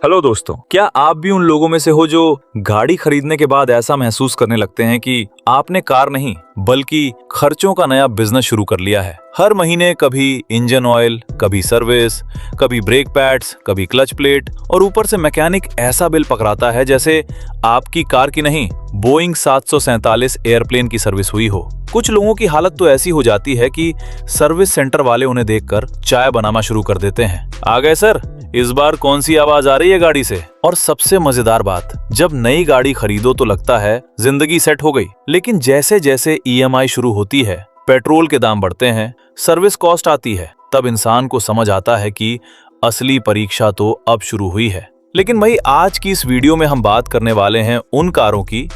Hello दोस्तों, क्या आप भी उन लोगों में से हो जो गाड़ी खरीदने के बाद ऐसा महसूस करने लगते हैं कि आपने कार नहीं बल्कि खर्चों का नया बिजनेस शुरू कर लिया है। हर महीने कभी इंजन ऑयल, कभी सर्विस, कभी ब्रेक पैड्स, कभी क्लच प्लेट और ऊपर से मैकेनिक ऐसा बिल पकड़ाता है जैसे आपकी कार की नहीं बोइंग 747 एयरप्लेन की सर्विस हुई हो। कुछ लोगों की हालत तो ऐसी हो जाती है कि सर्विस सेंटर वाले उन्हें देखकर चाय बनाना शुरू कर देते हैं। आ गए सर, इस बार कौन सी आवाज आ रही है गाड़ी से? और सबसे मजेदार बात, जब नई गाड़ी खरीदो तो लगता है जिंदगी सेट हो गई, लेकिन जैसे जैसे ईएमआई शुरू होती है, पेट्रोल के दाम बढ़ते हैं, सर्विस कॉस्ट आती है, तब इंसान को समझ आता है कि असली परीक्षा तो अब शुरू हुई है। लेकिन भाई, आज की इस वीडियो में हम बात करने वाले हैं उन कारों की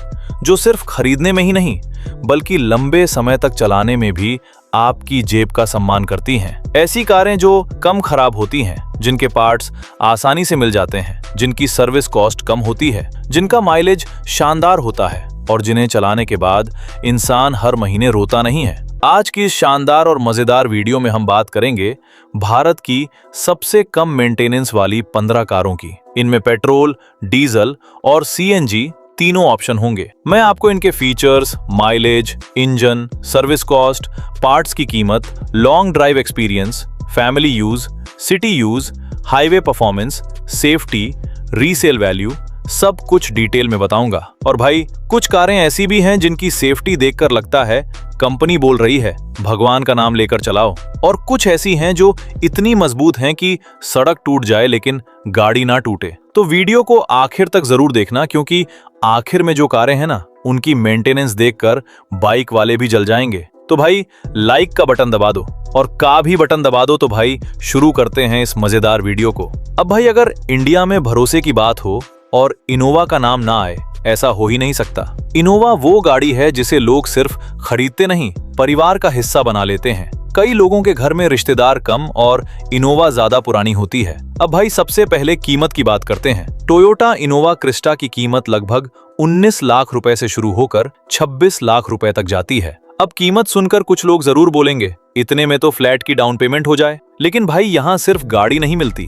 जो सिर्फ खरीदने में ही नहीं बल्कि लंबे समय तक चलाने में भी आपकी जेब का सम्मान करती हैं। ऐसी कारें जो कम खराब होती हैं, जिनके पार्ट्स आसानी से मिल जाते हैं, जिनकी सर्विस कॉस्ट कम होती है, जिनका माइलेज शानदार होता है और जिन्हें चलाने के बाद इंसान हर महीने रोता नहीं है। आज की इस शानदार और मजेदार वीडियो में हम बात करेंगे भारत की सबसे कम मेंटेनेंस वाली 15 कारों की। इनमें पेट्रोल, डीजल और सीएनजी तीनों ऑप्शन होंगे। मैं आपको इनके features, mileage, engine, service cost, parts की कीमत, long drive experience, family use, city use, highway performance, safety, resale value, सब कुछ डिटेल में बताऊंगा। और भाई, कुछ कारें ऐसी भी हैं जिनकी सेफ्टी देखकर लगता है कंपनी बोल रही है भगवान का नाम लेकर चलाओ, और कुछ ऐसी हैं जो इतनी मजबूत हैं कि सड़क टूट जाए लेकिन गाड़ी ना टूटे। तो वीडियो को आखिर तक जरूर देखना, क्योंकि आखिर में जो कारें हैं ना, उनकी मेंटेनेंस देखकर बाइक वाले भी जल जाएंगे। तो भाई, लाइक का बटन दबा दो और का भी बटन दबा दो। तो भाई, शुरू करते हैं इस मजेदार वीडियो को। अब भाई, अगर इंडिया में भरोसे की बात हो और इनोवा का नाम ना आए, ऐसा हो ही नहीं सकता। इनोवा वो गाड़ी है जिसे लोग सिर्फ खरीदते नहीं, परिवार का हिस्सा बना लेते हैं। कई लोगों के घर में रिश्तेदार कम और इनोवा ज्यादा पुरानी होती है। अब भाई, सबसे पहले कीमत की बात करते हैं। टोयोटा इनोवा क्रिस्टा की कीमत लगभग 19 लाख रुपए से शुरू होकर 26 लाख रुपए तक जाती है। अब कीमत सुनकर कुछ लोग जरूर बोलेंगे, इतने में तो फ्लैट की डाउन पेमेंट हो जाए। लेकिन भाई, यहाँ सिर्फ गाड़ी नहीं मिलती,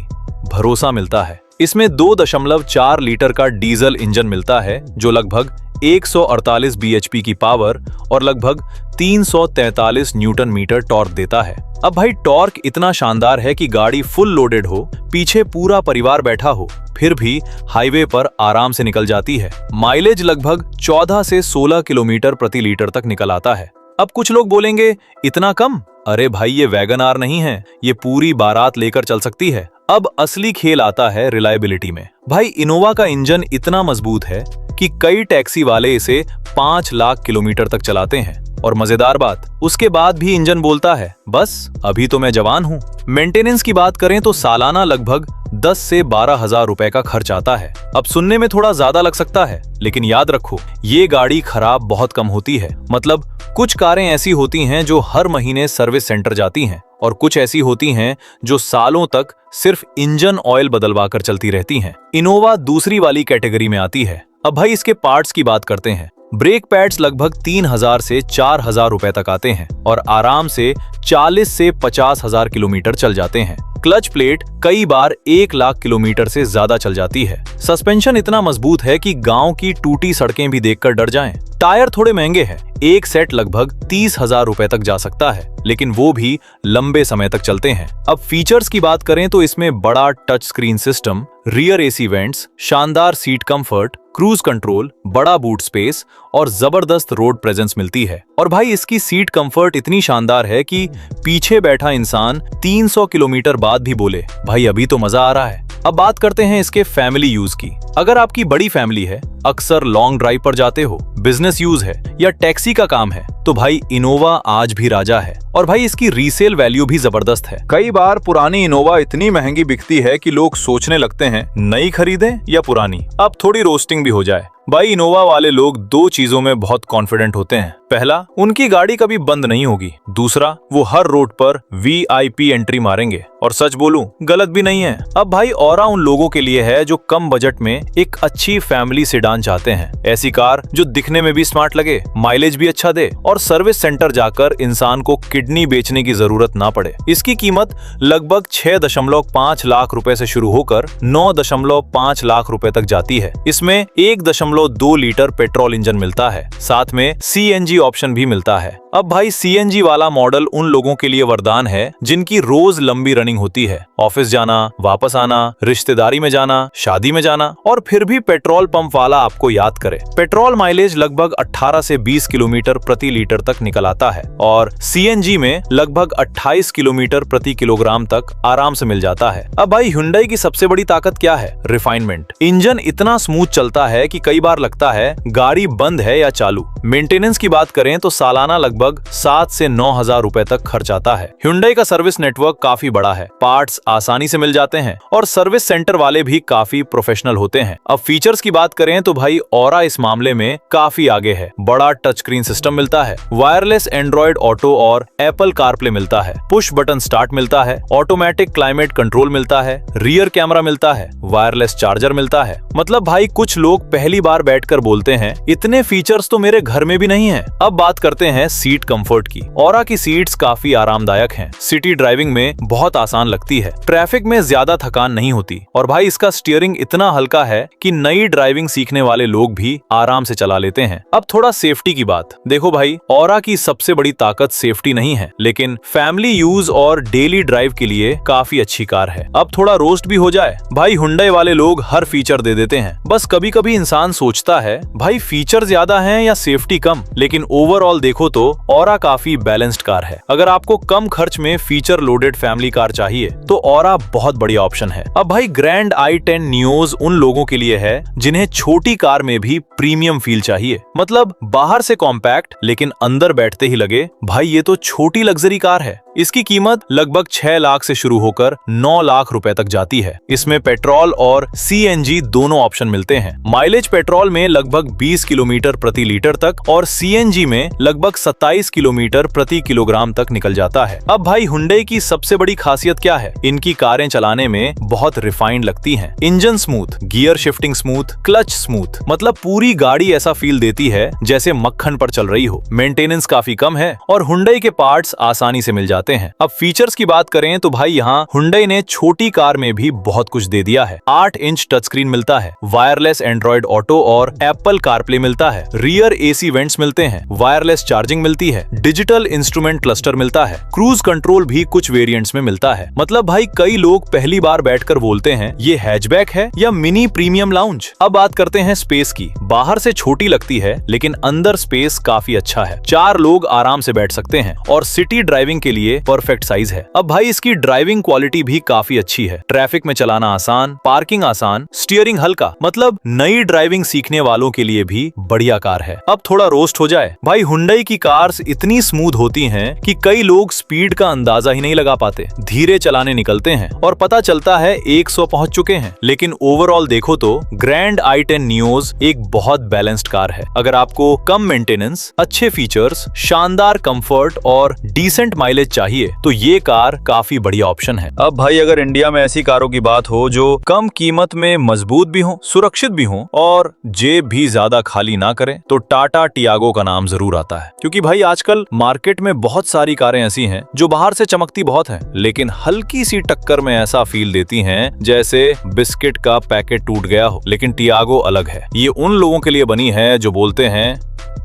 भरोसा मिलता है। इसमें 2.4 लीटर का डीजल इंजन मिलता है जो लगभग 148 bhp की पावर और लगभग 343 न्यूटन मीटर टॉर्क देता है। अब भाई, टॉर्क इतना शानदार है कि गाड़ी फुल लोडेड हो, पीछे पूरा परिवार बैठा हो, फिर भी हाईवे पर आराम से निकल जाती है। माइलेज लगभग 14 से 16 किलोमीटर प्रति लीटर तक निकल आता है। अब कुछ लोग बोलेंगे, इतना कम? अरे भाई, ये वैगन आर नहीं है, ये पूरी बारात लेकर चल सकती है। अब असली खेल आता है रिलायबिलिटी में। भाई, इनोवा का इंजन इतना मजबूत है कि कई टैक्सी वाले इसे 5 लाख किलोमीटर तक चलाते हैं। और मजेदार बात, उसके बाद भी इंजन बोलता है, बस अभी तो मैं जवान हूँ। मेंटेनेंस की बात करें तो सालाना लगभग 10 से 12 हजार रुपए का खर्च आता है। अब सुनने में थोड़ा ज्यादा लग सकता है, लेकिन याद रखो, ये गाड़ी खराब बहुत कम होती है। मतलब कुछ कारें ऐसी होती हैं जो हर महीने सर्विस सेंटर जाती हैं, और कुछ ऐसी होती हैं जो सालों तक सिर्फ इंजन ऑयल बदलवा कर चलती रहती हैं। इनोवा दूसरी वाली कैटेगरी में आती है। अब भाई, इसके पार्ट्स की बात करते हैं। ब्रेक पैड्स लगभग 3000 से 4000 रुपए तक आते हैं और आराम से 40 से 50 हजार किलोमीटर चल जाते हैं। क्लच प्लेट कई बार 1 लाख किलोमीटर से ज्यादा चल जाती है। सस्पेंशन इतना मजबूत है कि गांव की टूटी सड़कें भी देखकर डर जाएं। टायर थोड़े महंगे हैं, एक सेट लगभग 30,000 रुपए तक जा सकता है, लेकिन वो भी लंबे समय तक चलते हैं। अब फीचर्स की बात करें तो इसमें बड़ा touch screen system, rear AC vents, शानदार सीट कंफर्ट, क्रूज कंट्रोल, बड़ा बूट स्पेस और जबरदस्त रोड प्रेजेंस मिलती है। और भाई, इसकी सीट कंफर्ट इतनी शानदार है कि पीछे बैठा इंसान 300 किलोमीटर बाद भी बोले, भाई अभी तो मजा आ रहा है। अब बात करते हैं इसके फैमिली यूज की। अगर आपकी बड़ी फैमिली है, अक्सर लॉन्ग ड्राइव पर जाते हो, बिजनेस यूज है या टैक्सी का काम है, तो भाई इनोवा आज भी राजा है। और भाई, इसकी रीसेल वैल्यू भी जबरदस्त है। कई बार पुरानी इनोवा इतनी महंगी बिकती है कि लोग सोचने लगते हैं नई खरीदें या पुरानी। अब थोड़ी रोस्टिंग भी हो जाए। भाई, इनोवा वाले लोग दो चीजों में बहुत कॉन्फिडेंट होते हैं। पहला, उनकी गाड़ी कभी बंद नहीं होगी। दूसरा, वो हर रोड पर वीआईपी एंट्री मारेंगे। और सच बोलूं, गलत भी नहीं है। अब भाई, ऑरा उन लोगों के लिए है जो कम बजट में एक अच्छी फैमिली सेडान चाहते हैं, ऐसी कार जो दिखने में भी स्मार्ट लगे, माइलेज भी अच्छा दे और सर्विस सेंटर जाकर इंसान को किडनी बेचने की जरूरत ना पड़े। इसकी कीमत लगभग 6.5 लाख रुपए से शुरू होकर 9.5 लाख रुपए तक जाती है। इसमें 1.2 लीटर पेट्रोल इंजन मिलता है, साथ में CNG ऑप्शन भी मिलता है। अब भाई CNG वाला मॉडल उन लोगों के लिए वरदान है जिनकी रोज लंबी रनिंग होती है, ऑफिस जाना, वापस आना, रिश्तेदारी में जाना, शादी में जाना और फिर भी पेट्रोल पंप वाला आपको याद करे। पेट्रोल माइलेज लगभग 18 से 20 किलोमीटर प्रति लीटर तक निकल आता है और CNG में लगभग 28 किलोमीटर प्रति किलोग्राम तक आराम से मिल जाता है। अब भाई Hyundai की सबसे बड़ी ताकत क्या है? रिफाइनमेंट। इंजन इतना स्मूथ चलता है कि कई बार लगता है गाड़ी बंद है या चालू। मेंटेनेंस की बात करें तो सालाना लगभग 7 से 9 हजार रुपए तक खर्च आता है। Hyundai का सर्विस नेटवर्क काफी बड़ा है, पार्ट्स आसानी से मिल जाते हैं और सर्विस सेंटर वाले भी काफी प्रोफेशनल होते हैं। अब फीचर्स की बात करें तो भाई Aura इस मामले में काफी आगे है। बड़ा टच स्क्रीन सिस्टम मिलता है, वायरलेस एंड्रॉइड ऑटो और एप्पल कारप्ले मिलता है, पुश बटन स्टार्ट मिलता है, ऑटोमेटिक क्लाइमेट कंट्रोल मिलता है, रियर कैमरा मिलता है, वायरलेस चार्जर मिलता है। मतलब भाई कुछ लोग पहली बार बैठकर बोलते हैं इतने फीचर्स तो मेरे घर में भी नहीं है। अब बात करते हैं सीट कंफर्ट की। Aura की सीट्स काफी आरामदायक हैं, सिटी ड्राइविंग में बहुत आसान लगती है, ट्रैफिक में ज्यादा थकान नहीं होती और भाई इसका स्टीयरिंग इतना हल्का है कि नई ड्राइविंग सीखने वाले लोग भी आराम से चला लेते हैं। अब थोड़ा सेफ्टी की बात। देखो भाई Aura की सबसे बड़ी ताकत सेफ्टी नहीं है, लेकिन फैमिली यूज और डेली ड्राइव के लिए काफी अच्छी कार है। अब थोड़ा रोस्ट भी हो जाए, भाई Hyundai वाले लोग हर फीचर दे देते हैं। बस कभी कभी इंसान सोचता है भाई फीचर ज्यादा हैं या सेफ्टी कम, लेकिन ओवरऑल देखो तो Aura काफी बैलेंस्ड कार है। अगर आपको कम खर्च में फीचर लोडेड फैमिली कार चाहिए तो Aura बहुत बढ़िया ऑप्शन है। अब भाई Grand i10 Neos उन लोगों के लिए है जिन्हें छोटी कार में भी प्रीमियम फील चाहिए, मतलब बाहर से कॉम्पैक्ट लेकिन अंदर बैठते ही लगे भाई ये तो छोटी लग्जरी कार है। इसकी कीमत लगभग 6 लाख से शुरू होकर 9 लाख रुपए तक जाती है। इसमें पेट्रोल और CNG दोनों ऑप्शन मिलते हैं। माइलेज पेट्रोल में लगभग 20 किलोमीटर प्रति लीटर तक और CNG में लगभग 27 किलोमीटर प्रति किलोग्राम तक निकल जाता है। अब भाई Hyundai की सबसे बड़ी खासियत क्या है? इनकी कारें चलाने में बहुत रिफाइंड लगती हैं। Engine smooth, gear shifting smooth, clutch smooth, मतलब पूरी गाड़ी ऐसा फील देती है जैसे मक्खन पर चल रही हो। मेंटेनेंस काफी कम है और Hyundai के पार्ट्स आसानी से मिल जाते हैं। अब फीचर्स की बात करें तो भाई यहाँ Hyundai ने छोटी कार में भी बहुत कुछ दे दिया है। 8 इंच टच स्क्रीन मिलता है, वायरलेस एंड्रॉइड ऑटो और एप्पल कारप्ले मिलता है, रियर AC वेंट्स मिलते हैं, वायरलेस चार्जिंग मिलती है, डिजिटल इंस्ट्रूमेंट क्लस्टर मिलता है, क्रूज कंट्रोल भी कुछ वेरिएंट्स में मिलता है। मतलब भाई कई लोग पहली बार बैठकर बोलते हैं ये हैचबैक है या मिनी प्रीमियम लाउंज। अब बात करते हैं स्पेस की। बाहर से छोटी लगती है लेकिन अंदर स्पेस काफी अच्छा है, 4 लोग आराम से बैठ सकते हैं और सिटी ड्राइविंग के लिए परफेक्ट साइज है। अब भाई इसकी ड्राइविंग क्वालिटी भी काफी अच्छी है, ट्रैफिक में चलाना आसान, पार्किंग आसान, स्टीयरिंग हल्का, मतलब नई ड्राइविंग सीखने वालों के लिए भी बढ़िया कार है। अब थोड़ा रोस्ट हो जाए, भाई Hyundai की कार्स इतनी स्मूथ होती हैं कि कई लोग स्पीड का अंदाजा ही नहीं लगा पाते, धीरे चलाने निकलते हैं और पता चलता है 100 पहुंच चुके हैं। लेकिन ओवरऑल देखो तो Grand i10 Neos एक बहुत बैलेंस्ड कार है। अगर आपको कम मेंटेनेंस, अच्छे फीचर्स, शानदार कंफर्ट और डिसेंट माइलेज चाहिए तो ये कार काफी बढ़िया ऑप्शन है। अब भाई अगर इंडिया में ऐसी कारों की बात हो जो कम कीमत में मजबूत भी हो, सुरक्षित भी हो और जेब भी ज्यादा खाली ना करें तो टाटा टियागो का नाम जरूर आता है। क्योंकि भाई आजकल मार्केट में बहुत सारी कारें ऐसी हैं जो बाहर से चमकती बहुत हैं लेकिन हल्की सी टक्कर में ऐसा फील देती हैं जैसे बिस्किट का पैकेट टूट गया हो। लेकिन टियागो अलग है, ये उन लोगों के लिए बनी है जो बोलते हैं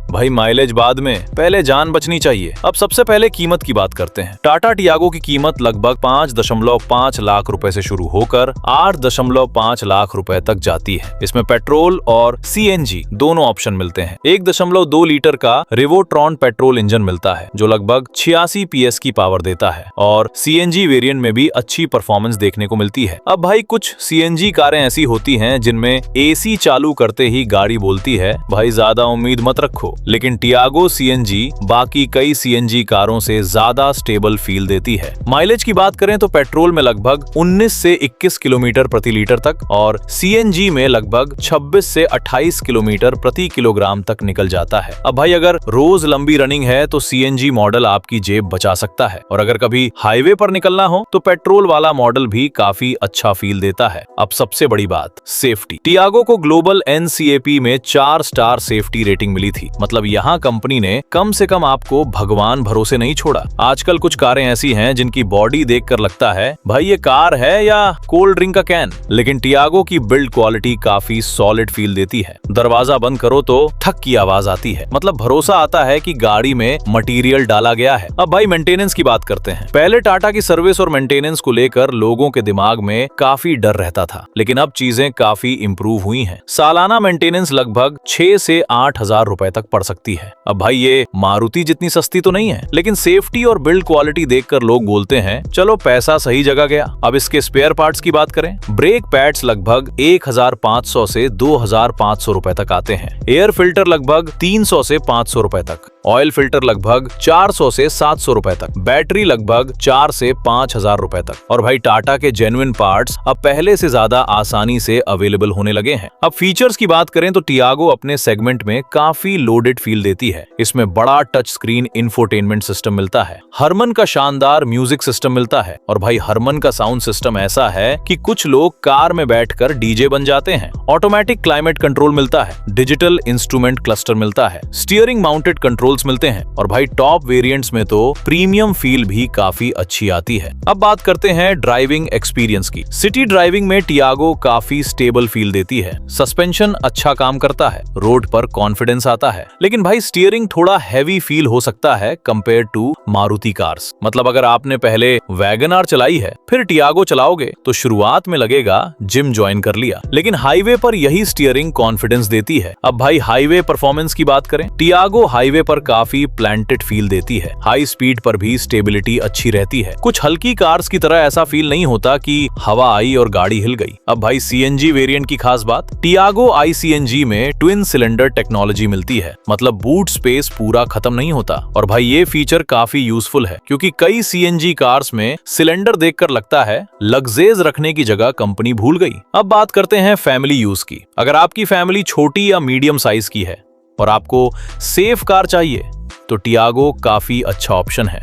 भाई माइलेज बाद में, पहले जान बचनी चाहिए। अब सबसे पहले कीमत की बात करते हैं। टाटा टियागो की कीमत लगभग 5.5 लाख रुपए से शुरू होकर 8.5 लाख रुपए तक जाती है। इसमें पेट्रोल और CNG दोनों ऑप्शन मिलते हैं। 1.2 लीटर का रिवोट्रॉन पेट्रोल इंजन मिलता है जो लगभग 86 PS की पावर देता है और CNG वेरिएंट में भी अच्छी परफॉर्मेंस देखने को मिलती है। अब भाई कुछ CNG कारें ऐसी होती हैं जिनमें AC चालू करते ही गाड़ी बोलती है भाई ज्यादा उम्मीद मत रखो, लेकिन टियागो सीएनजी बाकी कई सीएनजी कारों से ज्यादा स्टेबल फील देती है। माइलेज की बात करें तो पेट्रोल में लगभग 19 से 21 किलोमीटर प्रति लीटर तक और सीएनजी में लगभग 26 से 28 किलोमीटर प्रति किलोग्राम तक निकल जाता है। अब भाई अगर रोज लंबी रनिंग है तो सीएनजी मॉडल आपकी जेब बचा सकता है, और अगर कभी हाईवे पर निकलना हो तो पेट्रोल वाला मॉडल भी काफी अच्छा फील देता है। अब सबसे बड़ी बात, सेफ्टी। टियागो को ग्लोबल एनसीएपी में 4 स्टार सेफ्टी रेटिंग मिली थी। मतलब यहाँ कंपनी ने कम से कम आपको भगवान भरोसे नहीं छोड़ा। आजकल कुछ कारें ऐसी हैं जिनकी बॉडी देखकर लगता है भाई ये कार है या कोल्ड ड्रिंक का कैन, लेकिन टियागो की बिल्ड क्वालिटी काफी सॉलिड फील देती है। दरवाजा बंद करो तो ठक की आवाज आती है, मतलब भरोसा आता है कि गाड़ी में मटेरियल डाला गया है। अब भाई मेंटेनेंस की बात करते हैं। पहले टाटा की सर्विस और मेंटेनेंस को लेकर लोगों के दिमाग में काफी डर रहता था, लेकिन अब चीजें काफी इंप्रूव हुई हैं। सालाना मेंटेनेंस लगभग 6 से 8 हजार रुपए तक पड़ सकती है। अब भाई ये मारुति जितनी सस्ती तो नहीं है, लेकिन सेफ्टी और बिल्ड क्वालिटी देखकर लोग बोलते हैं चलो पैसा सही जगह गया। अब इसके स्पेयर पार्ट्स की बात करें, ब्रेक पैड्स लगभग 1500 से 2500 रुपए तक आते हैं। एयर फिल्टर लगभग 300 से 500 रुपए तक, ऑयल फिल्टर लगभग 400 से 700 रुपए तक, बैटरी लगभग 4 से 5000 रुपए तक। और भाई टाटा के जेन्युइन पार्ट्स अब पहले से ज्यादा आसानी से अवेलेबल होने लगे हैं। अब फीचर्स की बात करें तो टियागो अपने सेगमेंट में काफी लोडेड फील देती है। इसमें बड़ा टच स्क्रीन इंफोटेनमेंट सिस्टम मिलता है, हरमन का शानदार म्यूजिक सिस्टम मिलता है, और भाई हरमन का साउंड सिस्टम ऐसा है कि कुछ लोग कार में बैठकर डीजे बन जाते हैं। ऑटोमेटिक क्लाइमेट कंट्रोल मिलता है, डिजिटल इंस्ट्रूमेंट क्लस्टर मिलता है, स्टीयरिंग माउंटेड कंट्रोल्स मिलते हैं, और भाई टॉप वेरिएंट्स में तो प्रीमियम फील भी काफी अच्छी आती है। अब बात करते हैं ड्राइविंग एक्सपीरियंस की। सिटी ड्राइविंग में टियागो काफी स्टेबल फील देती है, सस्पेंशन अच्छा काम करता है, रोड पर कॉन्फिडेंस आता है, लेकिन भाई स्टीयरिंग थोड़ा हैवी फील हो सकता है कंपेयर टू मारुति कार्स। मतलब अगर आपने पहले वैगन आर चलाई है फिर टियागो चलाओगे तो शुरुआत में लगेगा जिम ज्वाइन कर लिया, लेकिन हाईवे पर यही स्टीयरिंग कॉन्फिडेंस देती है। अब भाई हाईवे परफॉर्मेंस की बात करें, टियागो हाईवे पर काफी प्लांटेड फील देती है, हाई स्पीड पर भी स्टेबिलिटी अच्छी रहती है। कुछ हल्की कार्स की तरह ऐसा फील नहीं होता कि हवा आई और गाड़ी हिल गई। अब भाई सीएनजी वेरिएंट की खास बात, टियागो आईसीएनजी में ट्विन सिलेंडर टेक्नोलॉजी मिलती है, मतलब बूट स्पेस पूरा खत्म नहीं होता। और भाई ये फीचर काफी यूजफुल है क्योंकि कई सीएनजी कार्स में सिलेंडर देखकर लगता है लग्जेज रखने की जगह कंपनी भूल गई। अब बात करते हैं फैमिली यूज की। अगर आपकी फैमिली छोटी या मीडियम साइज की है और आपको सेफ कार चाहिए तो टियागो काफी अच्छा ऑप्शन है।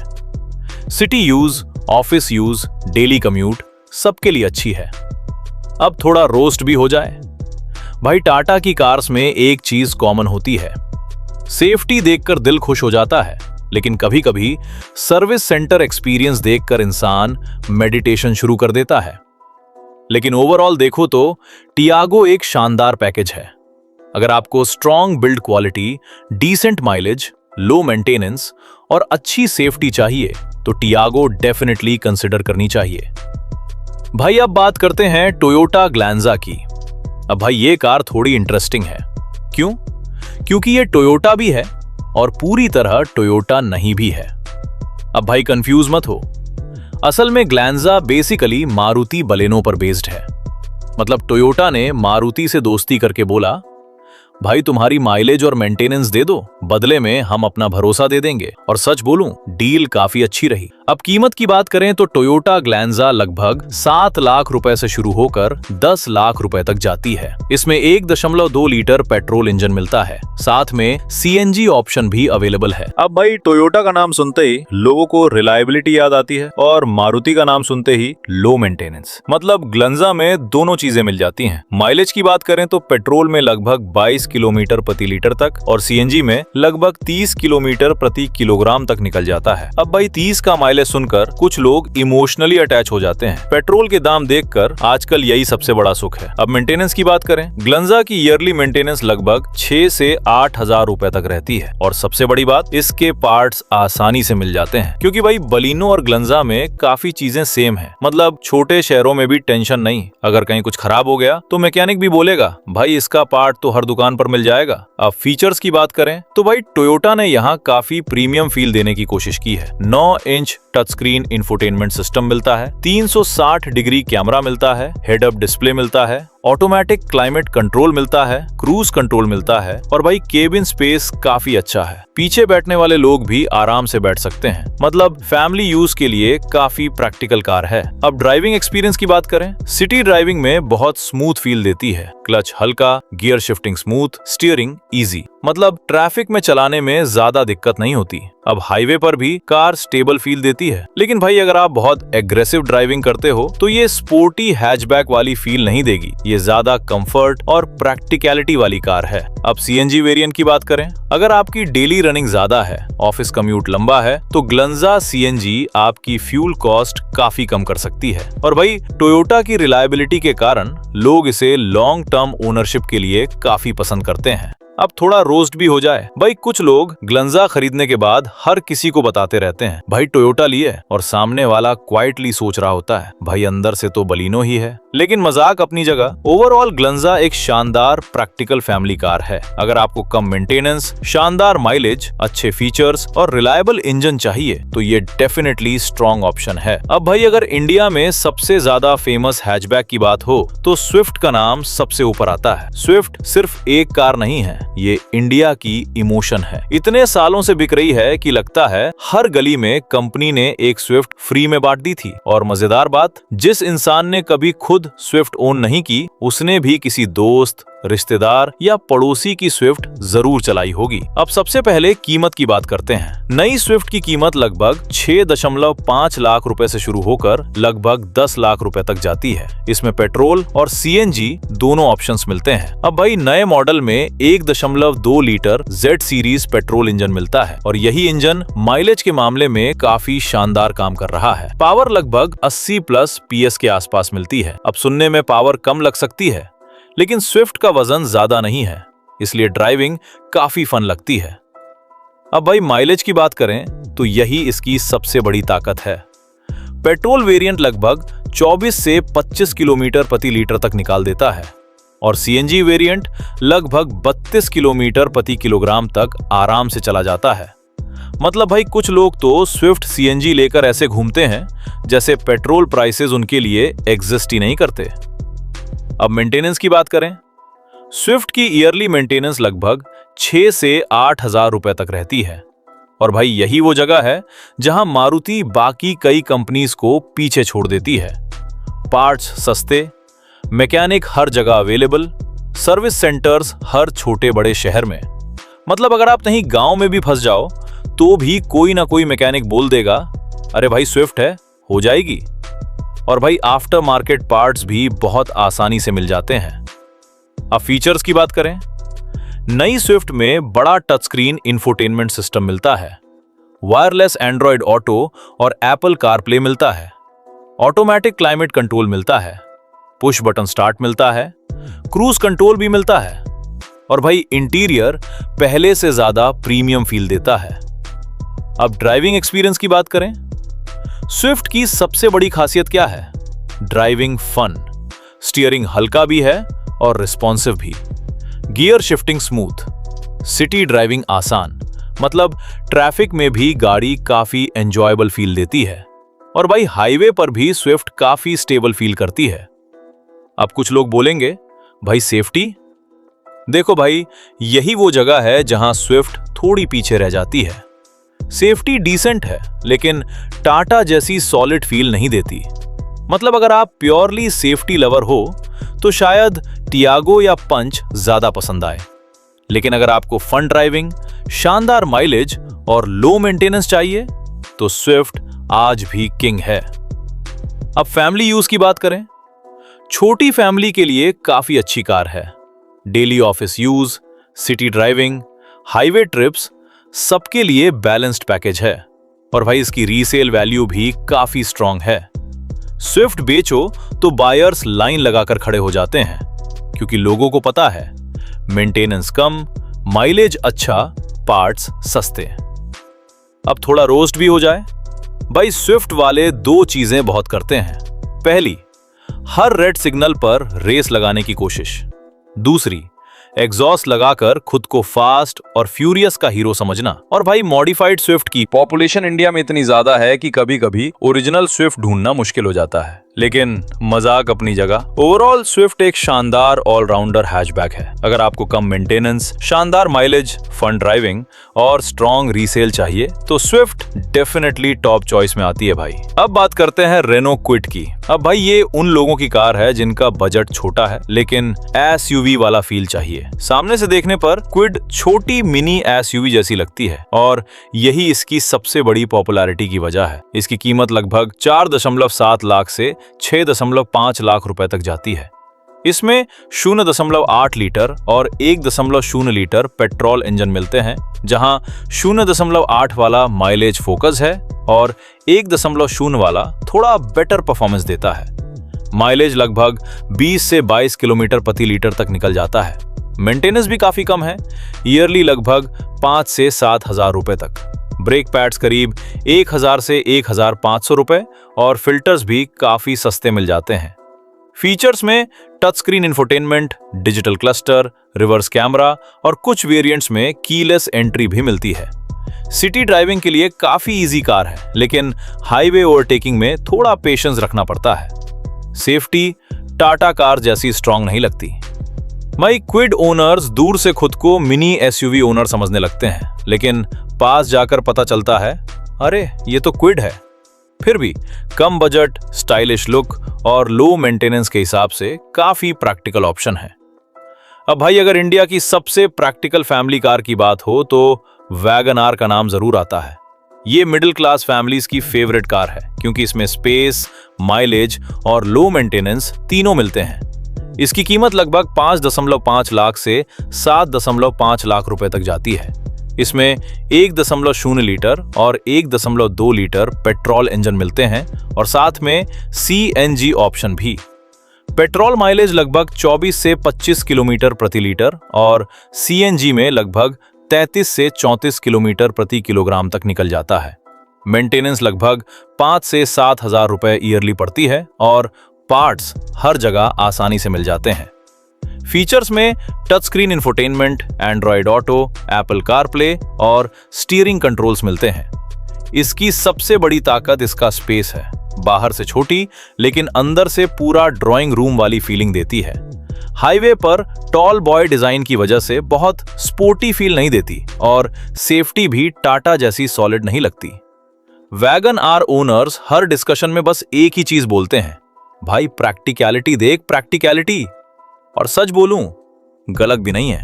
City use, office use, daily commute सबके लिए अच्छी है। अब थोड़ा रोस्ट भी हो जाए, भाई टाटा की कार्स में एक चीज कॉमन होती है, सेफ्टी देखकर दिल खुश हो जाता है, लेकिन कभी कभी सर्विस सेंटर एक्सपीरियंस देखकर इंसान मेडिटेशन शुरू कर देता है। लेकिन ओवरऑल देखो तो टियागो एक शानदार पैकेज है। अगर आपको strong build quality, decent mileage, low maintenance और अच्छी सेफ्टी चाहिए तो टियागो डेफिनेटली कंसिडर करनी चाहिए। भाई अब बात करते हैं टोयोटा ग्लैंजा की। अब भाई ये कार थोड़ी इंटरेस्टिंग है। क्यों? क्योंकि ये टोयोटा भी है और पूरी तरह टोयोटा नहीं भी है। अब भाई कंफ्यूज मत हो, असल में ग्लैंजा बेसिकली मारुति बलेनो पर बेस्ड है। मतलब टोयोटा ने मारुति से दोस्ती करके बोला भाई तुम्हारी माइलेज और मेंटेनेंस दे दो, बदले में हम अपना भरोसा दे देंगे। और सच बोलूं, डील काफी अच्छी रही। अब कीमत की बात करें तो टोयोटा ग्लैंजा लगभग 7 लाख रुपए से शुरू होकर 10 लाख रुपए तक जाती है। इसमें 1.2 लीटर पेट्रोल इंजन मिलता है, साथ में सीएनजी ऑप्शन भी अवेलेबल है। अब भाई टोयोटा का नाम सुनते ही लोगों को रिलायबिलिटी याद आती है और मारुति का नाम सुनते ही लो मेंटेनेंस। मतलब ग्लैंजा में दोनों चीजें मिल जाती हैं। माइलेज की बात करें तो पेट्रोल में लगभग 22 किलोमीटर प्रति लीटर तक और सीएनजी में लगभग 30 किलोमीटर प्रति किलोग्राम तक निकल जाता है। अब भाई 30 का माइलेज सुनकर कुछ लोग इमोशनली अटैच हो जाते हैं। पेट्रोल के दाम देखकर आजकल यही सबसे बड़ा सुख है। अब मेंटेनेंस की बात करें, ग्लैंजा की ईयरली मेंटेनेंस लगभग 6 से 8 हजार रुपए तक रहती है और सबसे बड़ी बात, इसके पार्ट्स आसानी से मिल जाते हैं क्योंकि भाई बलिनो और ग्लैंजा में काफी चीजें सेम है। मतलब छोटे शहरों में भी टेंशन नहीं, अगर कहीं कुछ खराब हो गया तो मैकेनिक भी बोलेगा भाई इसका पार्ट तो हर दुकान पर मिल जाएगा। अब फीचर्स की बात करें तो भाई टोयोटा ने यहाँ काफी प्रीमियम फील देने की कोशिश की है। 9 inch touch screen infotainment system मिलता है, 360 डिग्री कैमरा मिलता है, हेड अप डिस्प्ले मिलता है ऑटोमेटिक क्लाइमेट कंट्रोल मिलता है, क्रूज कंट्रोल मिलता है और भाई केबिन स्पेस काफी अच्छा है। पीछे बैठने वाले लोग भी आराम से बैठ सकते हैं, मतलब फैमिली यूज के लिए काफी प्रैक्टिकल कार है। अब ड्राइविंग एक्सपीरियंस की बात करें, सिटी ड्राइविंग में बहुत स्मूथ फील देती है। क्लच हल्का, gear shifting smooth, steering easy, मतलब ट्रैफिक में चलाने में ज्यादा दिक्कत नहीं होती। अब हाईवे पर भी कार स्टेबल फील देती है। लेकिन भाई अगर आप बहुत एग्रेसिव ड्राइविंग करते हो तो ये स्पोर्टी हैचबैक वाली फील नहीं देगी। ये ज्यादा कंफर्ट और प्रैक्टिकलिटी वाली कार है। अब सीएनजी वेरिएंट की बात करें, अगर आपकी डेली रनिंग ज्यादा है, ऑफिस कम्यूट लंबा है, तो ग्लंजा सीएनजी आपकी फ्यूल कॉस्ट काफी कम कर सकती है। और भाई टोयोटा की रिलायबिलिटी के कारण लोग इसे लॉन्ग टर्म ओनरशिप के लिए काफी पसंद करते हैं। अब थोड़ा रोस्ट भी हो जाए, भाई कुछ लोग ग्लंजा खरीदने के बाद हर किसी को बताते रहते हैं भाई टोयोटा लिए, और सामने वाला क्वाइटली सोच रहा होता है भाई अंदर से तो बलिनो ही है। लेकिन मजाक अपनी जगह, ओवरऑल ग्लंजा एक शानदार प्रैक्टिकल फैमिली कार है। अगर आपको कम मेंटेनेंस, शानदार माइलेज, अच्छे फीचर्स और रिलायबल इंजन चाहिए तो ये डेफिनेटली स्ट्रॉन्ग ऑप्शन है। अब भाई अगर इंडिया में सबसे ज्यादा फेमस हैचबैक की बात हो तो स्विफ्ट का नाम सबसे ऊपर आता है। स्विफ्ट सिर्फ एक कार नहीं है, ये इंडिया की इमोशन है। इतने सालों से बिक रही है कि लगता है हर गली में कंपनी ने एक स्विफ्ट फ्री में बांट दी थी। और मजेदार बात, जिस इंसान ने कभी खुद स्विफ्ट ओन नहीं की, उसने भी किसी दोस्त, रिश्तेदार या पड़ोसी की स्विफ्ट जरूर चलाई होगी। अब सबसे पहले कीमत की बात करते हैं। नई स्विफ्ट की कीमत लगभग 6.5 लाख रुपए से शुरू होकर लगभग 10 लाख रुपए तक जाती है। इसमें पेट्रोल और सीएनजी दोनों ऑप्शंस मिलते हैं। अब भाई नए मॉडल में 1.2 litre Z series petrol engine मिलता है और यही इंजन माइलेज के मामले में काफी शानदार काम कर रहा है। पावर लगभग 80+ PS के आसपास मिलती है। अब सुनने में पावर कम लग सकती है, लेकिन स्विफ्ट का वजन ज्यादा नहीं है, इसलिए ड्राइविंग काफी फन लगती है। अब भाई माइलेज की बात करें तो यही इसकी सबसे बड़ी ताकत है। पेट्रोल वेरिएंट लगभग 24 से 25 किलोमीटर प्रति लीटर तक निकाल देता है और सीएनजी वेरिएंट लगभग 32 किलोमीटर प्रति किलोग्राम तक आराम से चला जाता है। मतलब भाई कुछ लोग तो स्विफ्ट सीएनजी लेकर ऐसे घूमते हैं जैसे पेट्रोल प्राइसेस उनके लिए एग्जिस्ट ही नहीं करते। अब मेंटेनेंस की बात करें, स्विफ्ट की ईयरली मेंटेनेंस लगभग 6 से 8 हजार रुपए तक रहती है। और भाई यही वो जगह है जहां मारुति बाकी कई कंपनीज को पीछे छोड़ देती है। पार्ट्स सस्ते, मैकेनिक हर जगह अवेलेबल, सर्विस सेंटर्स हर छोटे बड़े शहर में। मतलब अगर आप कहीं गांव में भी फंस जाओ तो भी कोई ना कोई मैकेनिक बोल देगा, अरे भाई स्विफ्ट है, हो जाएगी। और भाई आफ्टर मार्केट पार्ट्स भी बहुत आसानी से मिल जाते हैं। अब फीचर्स की बात करें, नई स्विफ्ट में बड़ा टच स्क्रीन इंफोटेनमेंट सिस्टम मिलता है, वायरलेस एंड्रॉयड ऑटो और एप्पल कारप्ले मिलता है, ऑटोमेटिक क्लाइमेट कंट्रोल मिलता है, पुश बटन स्टार्ट मिलता है, क्रूज कंट्रोल भी मिलता है और भाई इंटीरियर पहले से ज्यादा प्रीमियम फील देता है। अब ड्राइविंग एक्सपीरियंस की बात करें, स्विफ्ट की सबसे बड़ी खासियत क्या है? ड्राइविंग फन, स्टीयरिंग हल्का भी है और रिस्पॉन्सिव भी, gear shifting smooth, city driving आसान, मतलब ट्रैफिक में भी गाड़ी काफी एंजॉयबल फील देती है। और भाई हाईवे पर भी स्विफ्ट काफी स्टेबल फील करती है। अब कुछ लोग बोलेंगे भाई सेफ्टी, देखो भाई यही वो जगह है जहां स्विफ्ट थोड़ी पीछे रह जाती है। सेफ्टी डिसेंट है लेकिन टाटा जैसी सॉलिड फील नहीं देती। मतलब अगर आप प्योरली सेफ्टी लवर हो तो शायद टियागो या पंच ज्यादा पसंद आए, लेकिन अगर आपको फन ड्राइविंग, शानदार माइलेज और लो मेंटेनेंस चाहिए तो स्विफ्ट आज भी किंग है। अब फैमिली यूज की बात करें, छोटी फैमिली के लिए काफी अच्छी कार है। Daily office use, city driving, highway trips, सबके लिए बैलेंस्ड पैकेज है। और भाई इसकी रीसेल वैल्यू भी काफी स्ट्रांग है। स्विफ्ट बेचो तो बायर्स लाइन लगाकर खड़े हो जाते हैं, क्योंकि लोगों को पता है मेंटेनेंस कम, माइलेज अच्छा, पार्ट्स सस्ते। अब थोड़ा रोस्ट भी हो जाए, भाई स्विफ्ट वाले दो चीजें बहुत करते हैं। पहली, हर रेड सिग्नल पर रेस लगाने की कोशिश। दूसरी, एग्जॉस्ट लगाकर खुद को फास्ट और फ्यूरियस का हीरो समझना। और भाई मॉडिफाइड स्विफ्ट की पॉपुलेशन इंडिया में इतनी ज्यादा है कि कभी कभी ओरिजिनल स्विफ्ट ढूंढना मुश्किल हो जाता है। लेकिन मजाक अपनी जगह। ओवरऑल स्विफ्ट एक शानदार ऑलराउंडर हैचबैक है। अगर आपको कम मेंटेनेंस, शानदार माइलेज, फन ड्राइविंग और स्ट्रॉन्ग रीसेल चाहिए तो स्विफ्ट डेफिनेटली टॉप चॉइस में आती है भाई। अब बात करते हैं रेनो क्विड की। अब भाई ये उन लोगों की कार है जिनका बजट छोटा है लेकिन एसयूवी वाला फील चाहिए। सामने से देखने पर क्विड छोटी मिनी एसयूवी जैसी लगती है और यही इसकी सबसे बड़ी पॉपुलैरिटी की वजह है। इसकी कीमत लगभग 4.7 लाख से 6.5 लाख रुपए तक जाती है। इसमें 0.8 लीटर और 1.0 लीटर पेट्रोल इंजन मिलते हैं, जहां 0.8 वाला माइलेज फोकस है और 1.0 वाला थोड़ा बेटर परफॉर्मेंस देता है। माइलेज लगभग 20 से 22 किलोमीटर प्रति लीटर तक निकल जाता है। मेंटेनेंस भी काफी कम है, ईयरली लगभग 5 से 7 हजार रुपए तक। ब्रेक पैड्स करीब 1000 से 1500 रुपए और फिल्टर्स भी काफी सस्ते मिल जाते हैं। फीचर्स में touch screen infotainment, digital cluster, reverse camera और कुछ वेरिएंट्स में कीलेस एंट्री भी मिलती है। सिटी ड्राइविंग के लिए काफी इजी कार है, लेकिन हाईवे ओवरटेकिंग में थोड़ा पेशेंस रखना पड़ता है। सेफ्टी टाटा कार जैसी स्ट्रांग नहीं लगती। भाई क्विड ओनर्स दूर से खुद को मिनी एसयूवी ओनर समझने लगते हैं, लेकिन पास जाकर पता चलता है अरे ये तो क्विड है। फिर भी कम बजट, स्टाइलिश लुक और लो मेंटेनेंस के हिसाब से काफी प्रैक्टिकल ऑप्शन है। अब भाई अगर इंडिया की सबसे प्रैक्टिकल फैमिली कार की बात हो तो वैगन आर का नाम जरूर आता है। ये मिडिल क्लास फैमिलीज की फेवरेट कार है क्योंकि इसमें स्पेस, माइलेज और लो मेंटेनेंस तीनों मिलते हैं। इसकी कीमत लगभग 5.5 लाख से 7.5 लाख रुपए तक जाती है। इसमें 1.0 लीटर और 1.2 लीटर पेट्रोल इंजन मिलते हैं और साथ में सीएनजी ऑप्शन भी। पेट्रोल माइलेज लगभग 24 से 25 किलोमीटर प्रति लीटर और सीएनजी में लगभग 33 से 34 किलोमीटर प्रति किलोग्राम तक निकल जाता है। मेंटेनेंस लगभग 5 से 7 हजार रुपए ईयरली पड़ती है और पार्ट्स हर जगह आसानी से मिल जाते हैं। फीचर्स में touch screen infotainment, Android Auto, Apple CarPlay और स्टीयरिंग कंट्रोल्स मिलते हैं। इसकी सबसे बड़ी ताकत इसका स्पेस है। बाहर से छोटी लेकिन अंदर से पूरा ड्राइंग रूम वाली फीलिंग देती है। हाईवे पर टॉल बॉय डिजाइन की वजह से बहुत स्पोर्टी फील नहीं देती और सेफ्टी भी टाटा जैसी सॉलिड नहीं लगती। वैगन आर ओनर्स हर डिस्कशन में बस एक ही चीज बोलते हैं, भाई प्रैक्टिकलिटी देख, प्रैक्टिकलिटी। और सच बोलूं, गलत भी नहीं है।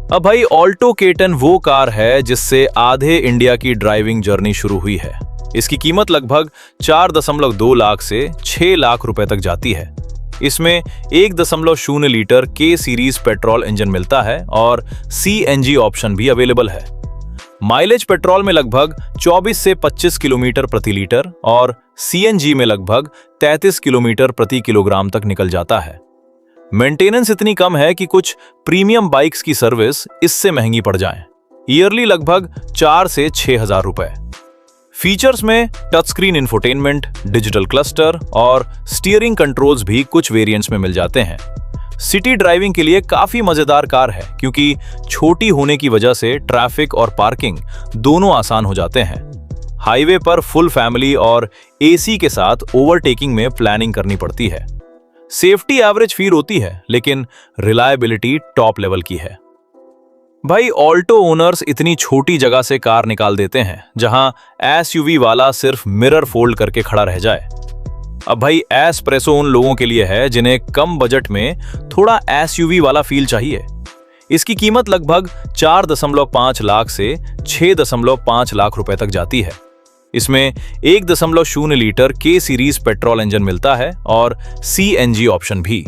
अब भाई ऑल्टो K10 वो कार है जिससे आधे इंडिया की ड्राइविंग जर्नी शुरू हुई है। इसकी कीमत लगभग 4.2 लाख से 6 लाख रुपए तक जाती है। इसमें 1.0 litre K series petrol engine मिलता है और सीएनजी ऑप्शन भी अवेलेबल है। माइलेज पेट्रोल में लगभग 24 से 25 किलोमीटर प्रति लीटर और सीएनजी में लगभग 33 किलोमीटर प्रति किलोग्राम तक निकल जाता है। मेंटेनेंस इतनी कम है कि कुछ प्रीमियम बाइक्स की सर्विस इससे महंगी पड़ जाए, ईयरली लगभग 4 से 6 हजार रुपए। फीचर्स में touch screen infotainment, digital cluster और स्टीयरिंग कंट्रोल्स भी कुछ वेरिएंट्स में मिल जाते हैं। सिटी ड्राइविंग के लिए काफी मजेदार कार है क्योंकि छोटी होने की वजह से ट्रैफिक और पार्किंग दोनों आसान हो जाते हैं। हाईवे पर फुल फैमिली और एसी के साथ ओवरटेकिंग में प्लानिंग करनी पड़ती है। सेफ्टी एवरेज फील होती है लेकिन रिलायबिलिटी टॉप लेवल की है। भाई ऑल्टो ओनर्स इतनी छोटी जगह से कार निकाल देते हैं जहां एसयूवी वाला सिर्फ मिरर फोल्ड करके खड़ा रह जाए। अब भाई एस्प्रेसो उन लोगों के लिए है जिन्हें कम बजट में थोड़ा एसयूवी वाला फील चाहिए। इसकी कीमत लगभग 4.5 लाख से 6.5 लाख रुपए तक जाती है। इसमें 1.0 litre K series petrol engine मिलता है और सीएनजी ऑप्शन भी।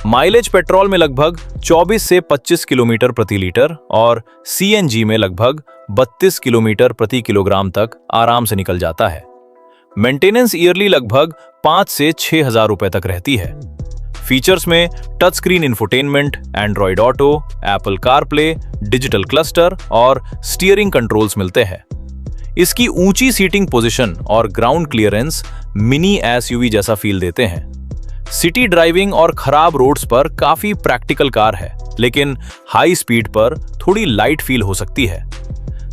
माइलेज पेट्रोल में लगभग 24 से 25 किलोमीटर प्रति लीटर और सीएनजी में लगभग 32 किलोमीटर प्रति किलोग्राम तक आराम से निकल जाता है। मेंटेनेंस ईयरली लगभग 5 से 6 हजार रुपए तक रहती है। फीचर्स में touch screen infotainment, Android Auto, Apple CarPlay, digital cluster और स्टीयरिंग कंट्रोल्स मिलते हैं। इसकी ऊंची सीटिंग पोजीशन और ग्राउंड क्लियरेंस मिनी एसयूवी जैसा फील देते हैं। सिटी ड्राइविंग और खराब रोड्स पर काफी प्रैक्टिकल कार है, लेकिन हाई स्पीड पर थोड़ी लाइट फील हो सकती है।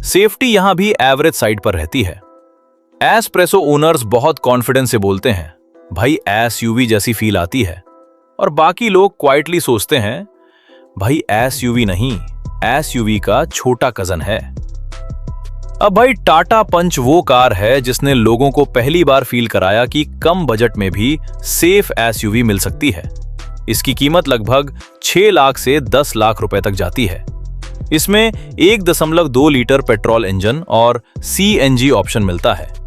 सेफ्टी यहां भी एवरेज साइड पर रहती है। एस्प्रेसो ओनर्स बहुत कॉन्फिडेंस से बोलते हैं, भाई एसयूवी जैसी फील आती है। और बाकी लोग क्वाइटली सोचते हैं भाई एसयूवी नहीं, एसयूवी का छोटा कजन है। अब भाई टाटा पंच वो कार है जिसने लोगों को पहली बार फील कराया कि कम बजट में भी सेफ एसयूवी मिल सकती है। इसकी कीमत लगभग 6 लाख से 10 लाख रुपए तक जाती है। इसमें 1.2 लीटर पेट्रोल इंजन और सीएनजी ऑप्शन मिलता है।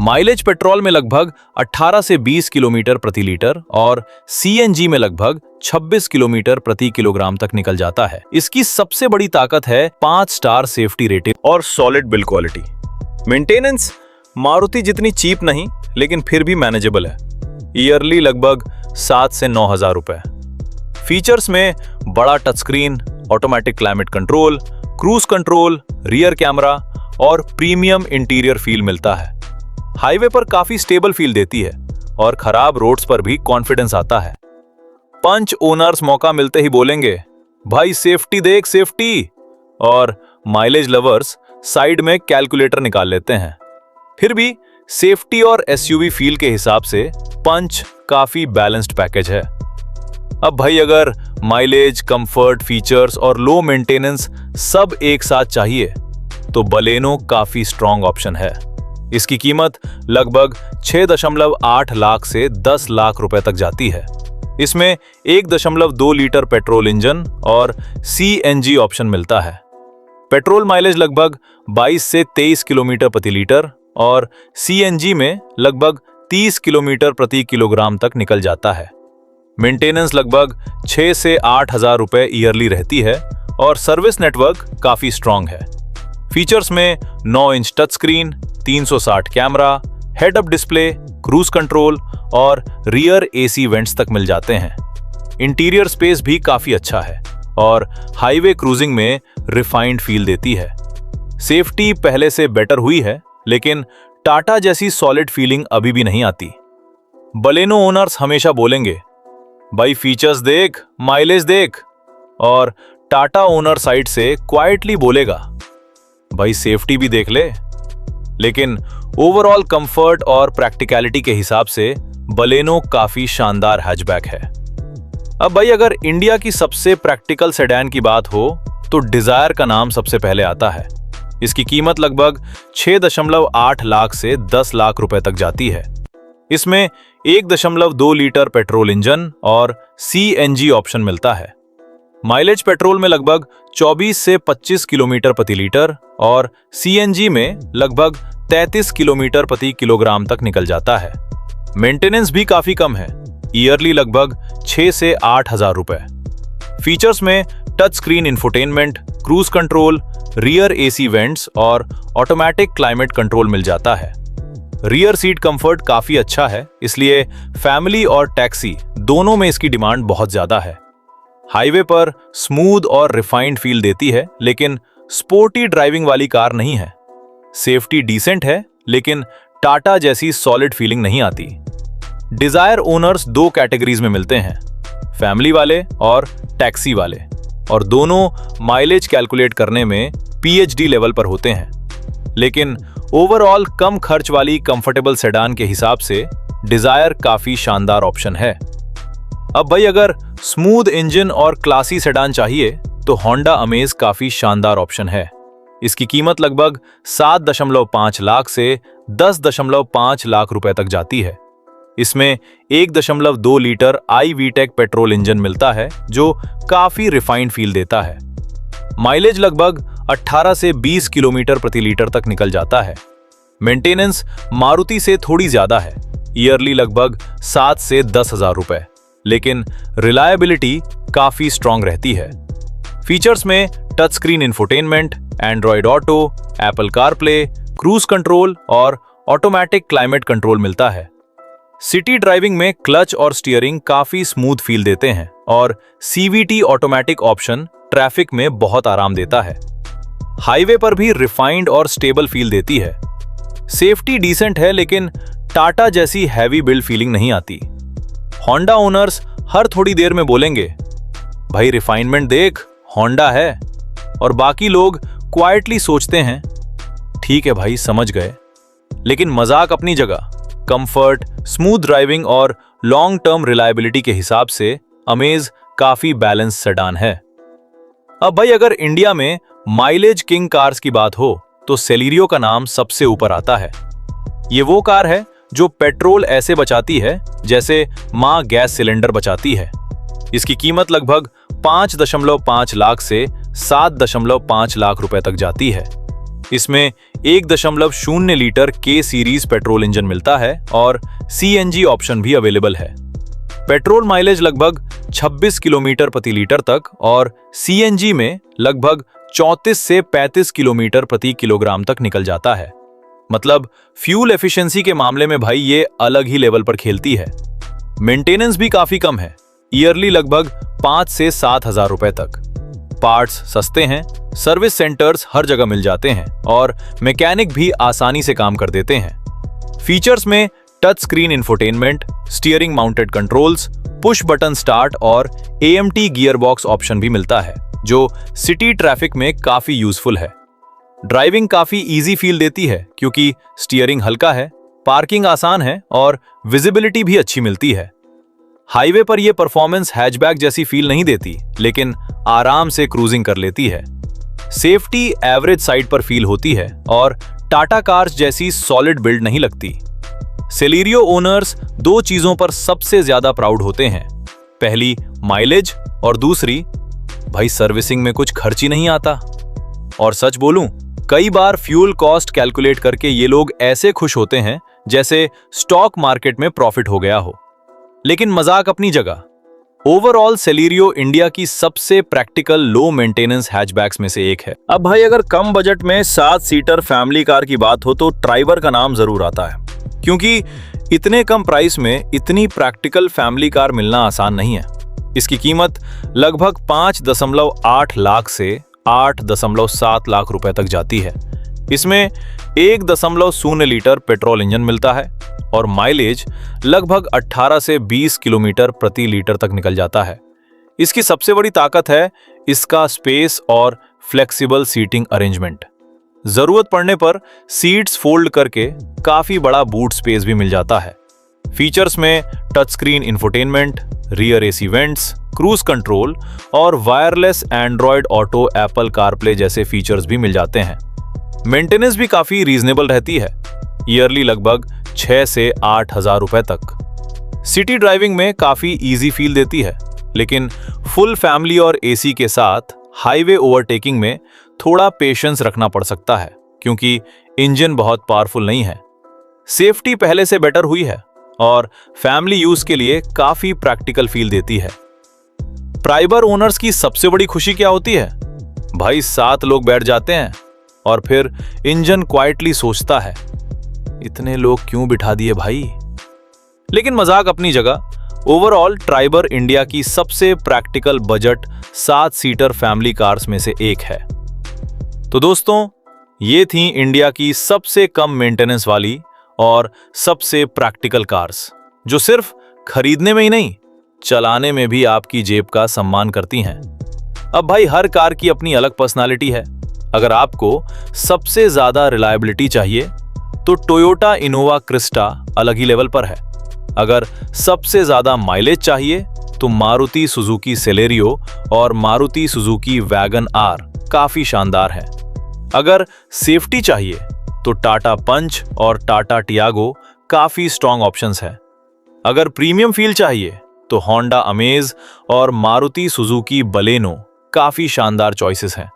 माइलेज पेट्रोल में लगभग 18 से 20 किलोमीटर प्रति लीटर और सीएनजी में लगभग 26 किलोमीटर प्रति किलोग्राम तक निकल जाता है। इसकी सबसे बड़ी ताकत है 5 स्टार सेफ्टी रेटिंग और solid build quality. Maintenance Maruti जितनी चीप नहीं, लेकिन फिर भी मैनेजेबल है। ईयरली लगभग 7 से 9 हजार रुपए। फीचर्स में बड़ा touch screen, automatic climate control, cruise control, rear camera और प्रीमियम इंटीरियर फील मिलता है। हाईवे पर काफी स्टेबल फील देती है और खराब रोड्स पर भी कॉन्फिडेंस आता है। पंच ओनर्स मौका मिलते ही बोलेंगे भाई सेफ्टी देख सेफ्टी, और माइलेज लवर्स साइड में कैलकुलेटर निकाल लेते हैं। फिर भी सेफ्टी और एसयूवी फील के हिसाब से पंच काफी बैलेंस्ड पैकेज है। अब भाई अगर माइलेज, कंफर्ट, फीचर्स और लो मेंटेनेंस सब एक साथ चाहिए तो बलेनो काफी स्ट्रॉन्ग ऑप्शन है। इसकी कीमत लगभग 6.8 लाख से 10 लाख रुपए तक जाती है। इसमें 1.2 लीटर पेट्रोल इंजन और सीएनजी ऑप्शन मिलता है। पेट्रोल माइलेज लगभग 22 से 23 किलोमीटर प्रति लीटर और सीएनजी में लगभग 30 किलोमीटर प्रति किलोग्राम तक निकल जाता है। मेंटेनेंस लगभग 6 से 8 हजार रुपए ईयरली रहती है और सर्विस नेटवर्क काफी स्ट्रांग है। फीचर्स में 9 inch touch screen, 360 camera, head up display, cruise control और रियर एसी वेंट्स तक मिल जाते हैं। इंटीरियर स्पेस भी काफी अच्छा है और हाईवे क्रूजिंग में रिफाइंड फील देती है। सेफ्टी पहले से बेटर हुई है, लेकिन टाटा जैसी सॉलिड फीलिंग अभी भी नहीं आती। बलेनो ओनर्स हमेशा बोलेंगे भाई फीचर्स देख, माइलेज देख, और टाटा ओनर साइड से क्वाइटली बोलेगा भाई सेफ्टी भी देख ले। लेकिन ओवरऑल कंफर्ट और प्रैक्टिकलिटी के हिसाब से बलेनो काफी शानदार हैचबैक है। अब भाई अगर इंडिया की सबसे प्रैक्टिकल सेडान की बात हो तो डिजायर का नाम सबसे पहले आता है। इसकी कीमत लगभग 6.8 लाख से 10 लाख रुपए तक जाती है। इसमें 1.2 लीटर पेट्रोल इंजन और सीएनजी ऑप्शन मिलता है। माइलेज पेट्रोल में लगभग 24 से 25 किलोमीटर प्रति लीटर और सीएनजी में लगभग 33 किलोमीटर प्रति किलोग्राम तक निकल जाता है। मेंटेनेंस भी काफी कम है, ईयरली लगभग 6 से 8 हजार रुपए। फीचर्स में touch screen infotainment, cruise control, rear AC vents और ऑटोमेटिक क्लाइमेट कंट्रोल मिल जाता है। रियर सीट कंफर्ट काफी अच्छा है, इसलिए फैमिली और टैक्सी दोनों में इसकी डिमांड बहुत ज्यादा है। हाईवे पर स्मूथ और रिफाइंड फील देती है, लेकिन स्पोर्टी ड्राइविंग वाली कार नहीं है। सेफ्टी डिसेंट है, लेकिन टाटा जैसी सॉलिड फीलिंग नहीं आती। डिजायर ओनर्स 2 कैटेगरीज में मिलते हैं, फैमिली वाले और टैक्सी वाले, और दोनों माइलेज कैलकुलेट करने में पीएचडी लेवल पर होते हैं। लेकिन ओवरऑल कम खर्च वाली कंफर्टेबल सेडान के हिसाब से डिजायर काफी शानदार ऑप्शन है। अब भाई अगर स्मूथ इंजन और क्लासी सेडान चाहिए तो होंडा अमेज काफी शानदार ऑप्शन है। इसकी कीमत लगभग 7.5 लाख से 10.5 लाख रुपए तक जाती है। इसमें 1.2 लीटर iVTEC पेट्रोल इंजन मिलता है जो काफी रिफाइंड फील देता है। माइलेज लगभग 18 से 20 किलोमीटर प्रति लीटर तक निकल जाता है। मेंटेनेंस मारुति से थोड़ी ज्यादा है, ईयरली लगभग 7 से 10 हजार रुपए, लेकिन रिलायबिलिटी काफी स्ट्रांग रहती है। फीचर्स में touch screen infotainment, Android Auto, Apple CarPlay, cruise control और ऑटोमेटिक क्लाइमेट कंट्रोल मिलता है। सिटी ड्राइविंग में क्लच और स्टीयरिंग काफी स्मूथ फील देते हैं और सीवीटी ऑटोमेटिक ऑप्शन ट्रैफिक में बहुत आराम देता है। हाईवे पर भी रिफाइंड और स्टेबल फील देती है। सेफ्टी डिसेंट है, लेकिन टाटा जैसी हैवी बिल्ड फीलिंग नहीं आती। होंडा ओनर्स हर थोड़ी देर में बोलेंगे भाई रिफाइनमेंट देख, होंडा है, और बाकी लोग क्वाइटली सोचते हैं ठीक है भाई समझ गए। लेकिन मजाक अपनी जगह, कंफर्ट, स्मूथ ड्राइविंग और लॉन्ग टर्म रिलायबिलिटी के हिसाब से अमेज काफी बैलेंस सेडान है। अब भाई अगर इंडिया में माइलेज किंग कार्स की बात हो तो सेलेरियो का नाम सबसे ऊपर आता है। ये वो कार है जो पेट्रोल ऐसे बचाती है जैसे मां गैस सिलेंडर बचाती है। इसकी कीमत लगभग 5.5 लाख से 7.5 लाख रुपए तक जाती है। इसमें 1.0 लीटर के सीरीज पेट्रोल इंजन मिलता है और सीएनजी ऑप्शन भी अवेलेबल है। पेट्रोल माइलेज लगभग 26 किलोमीटर प्रति लीटर तक और सीएनजी में लगभग 34 से 35 किलोमीटर प्रति किलोग्राम तक निकल जाता है। मतलब फ्यूल एफिशिएंसी के मामले में भाई ये अलग ही लेवल पर खेलती है। मेंटेनेंस भी काफी कम है, ईयरली लगभग 5 से 7 हजार रुपए तक। पार्ट्स सस्ते हैं, सर्विस सेंटर्स हर जगह मिल जाते हैं और मैकेनिक भी आसानी से काम कर देते हैं। फीचर्स में touch screen infotainment, steering mounted controls, push button start और एएमटी गियरबॉक्स ऑप्शन भी मिलता है जो सिटी ट्रैफिक में काफी यूजफुल है। ड्राइविंग काफी इजी फील देती है क्योंकि स्टीयरिंग हल्का है, पार्किंग आसान है और विजिबिलिटी भी अच्छी मिलती है। हाईवे पर यह परफॉर्मेंस हैचबैक जैसी फील नहीं देती, लेकिन आराम से क्रूजिंग कर लेती है। सेफ्टी एवरेज साइड पर फील होती है और टाटा कार्स जैसी सॉलिड बिल्ड नहीं लगती। सेलेरियो ओनर्स दो चीजों पर सबसे ज्यादा प्राउड होते हैं, पहली माइलेज और दूसरी भाई सर्विसिंग में कुछ खर्च ही नहीं आता। और सच बोलूं, कई बार फ्यूल कॉस्ट कैलकुलेट करके ये लोग ऐसे खुश होते हैं जैसे स्टॉक मार्केट में प्रॉफिट हो गया हो। लेकिन मजाक अपनी जगह, ओवरऑल सेलेरियो इंडिया की सबसे प्रैक्टिकल लो मेंटेनेंस हैचबैक्स में से एक है। अब भाई अगर कम बजट में 7 सीटर फैमिली कार की बात हो तो ट्राइबर का नाम जरूर आता है, क्योंकि इतने कम प्राइस में इतनी प्रैक्टिकल फैमिली कार मिलना आसान नहीं है। इसकी कीमत लगभग 5.8 लाख से 8.7 लाख रुपए तक जाती है। इसमें 1.0 लीटर पेट्रोल इंजन मिलता है और माइलेज लगभग 18 से 20 किलोमीटर प्रति लीटर तक निकल जाता है। इसकी सबसे बड़ी ताकत है इसका स्पेस और फ्लेक्सिबल सीटिंग अरेंजमेंट। जरूरत पड़ने पर सीट्स फोल्ड करके काफी बड़ा बूट स्पेस भी मिल जाता है। फीचर्स में touch screen infotainment, rear AC vents, cruise control और wireless Android Auto, Apple CarPlay जैसे फीचर्स भी मिल जाते हैं। मेंटेनेंस भी काफी रीजनेबल रहती है, ईयरली लगभग 6 से 8 हजार रुपए तक। सिटी ड्राइविंग में काफी इजी फील देती है, लेकिन फुल फैमिली और एसी के साथ हाईवे ओवरटेकिंग में थोड़ा पेशेंस रखना पड़ सकता है, क्योंकि इंजन बहुत पावरफुल नहीं है। सेफ्टी पहले से बेटर हुई है और फैमिली यूज के लिए काफी प्रैक्टिकल फील देती है। ट्राइबर ओनर्स की सबसे बड़ी खुशी क्या होती है? भाई 7 लोग बैठ जाते हैं और फिर इंजन क्वाइटली सोचता है, इतने लोग क्यों बिठा दिए भाई। लेकिन मजाक अपनी जगह, ओवरऑल ट्राइबर इंडिया की सबसे practical budget 7 seater family cars में से एक है। तो दोस्तों, ये थी इंडिया की सबसे कम मेंटेनेंस वाली और सबसे प्रैक्टिकल कार्स, जो सिर्फ खरीदने में ही नहीं, चलाने में भी आपकी जेब का सम्मान करती हैं। अब भाई हर कार की अपनी अलग पर्सनालिटी है। अगर आपको सबसे ज्यादा रिलायबिलिटी चाहिए तो टोयोटा इनोवा क्रिस्टा अलग ही लेवल पर है। अगर सबसे ज्यादा माइलेज चाहिए तो मारुति सुजुकी सेलेरियो और मारुति सुजुकी वैगन आर काफी शानदार है। अगर सेफ्टी चाहिए तो टाटा पंच और टाटा टियागो काफी स्ट्रॉन्ग ऑप्शंस हैं। अगर प्रीमियम फील चाहिए तो होंडा अमेज और मारुति सुजुकी बलेनो काफी शानदार चॉइसेस हैं।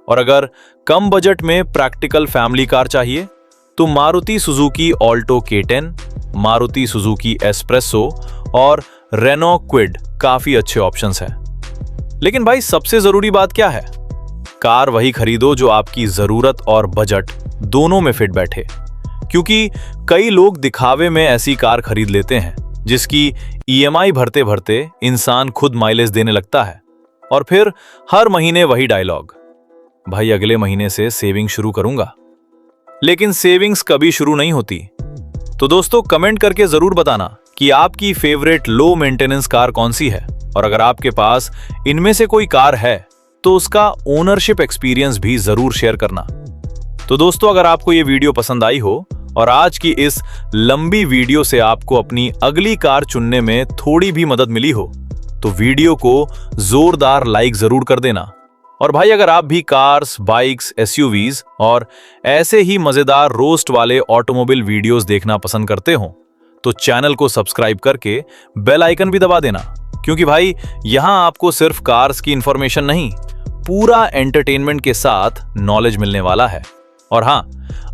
और अगर कम बजट में प्रैक्टिकल फैमिली कार चाहिए तो Maruti Suzuki Alto K10, Maruti Suzuki espresso और रेनो क्विड काफी अच्छे ऑप्शंस हैं। लेकिन भाई सबसे जरूरी बात क्या है? कार वही खरीदो जो आपकी जरूरत और बजट दोनों में फिट बैठे, क्योंकि कई लोग दिखावे में ऐसी कार खरीद लेते हैं जिसकी EMI भरते भरते इंसान खुद माइलेज देने लगता है और फिर हर महीने वही डायलॉग, भाई अगले महीने से सेविंग शुरू करूंगा। लेकिन सेविंग्स कभी शुरू नहीं होती। तो दोस्तों, कमेंट करके जरूर बताना कि आपकी फेवरेट लो मेंटेनेंस कार कौन सी है, और अगर आपके पास इनमें से कोई कार है तो उसका ओनरशिप एक्सपीरियंस भी जरूर शेयर करना। तो दोस्तों, अगर आपको ये वीडियो पसंद आई हो और आज की इस लंबी वीडियो से आपको अपनी अगली कार चुनने में थोड़ी भी मदद मिली हो तो वीडियो को जोरदार लाइक जरूर कर देना। और भाई अगर आप भी कार्स, बाइक्स, एसयूवीज और ऐसे ही मजेदार रोस्ट वाले ऑटोमोबाइल वीडियोस देखना पसंद करते हो तो चैनल को सब्सक्राइब करके बेल आइकन भी दबा देना, क्योंकि भाई यहां आपको सिर्फ कार्स की इंफॉर्मेशन नहीं, पूरा एंटरटेनमेंट के साथ नॉलेज मिलने वाला है। और हाँ,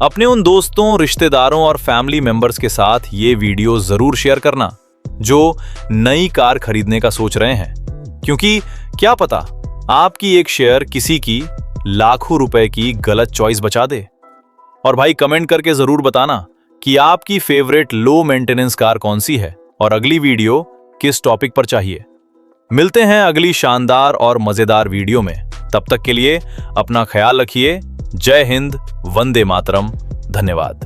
अपने उन दोस्तों, रिश्तेदारों और फैमिली मेंबर्स के साथ ये वीडियो जरूर शेयर करना जो नई कार खरीदने का सोच रहे हैं, क्योंकि क्या पता आपकी एक शेयर किसी की लाखों रुपए की गलत चॉइस बचा दे। और भाई कमेंट करके जरूर बताना कि आपकी फेवरेट लो मेंटेनेंस कार कौन सी है और अगली वीडियो किस टॉपिक पर चाहिए। मिलते हैं अगली शानदार और मजेदार वीडियो में। तब तक के लिए अपना ख्याल रखिए। जय हिंद, वंदे मातरम, धन्यवाद।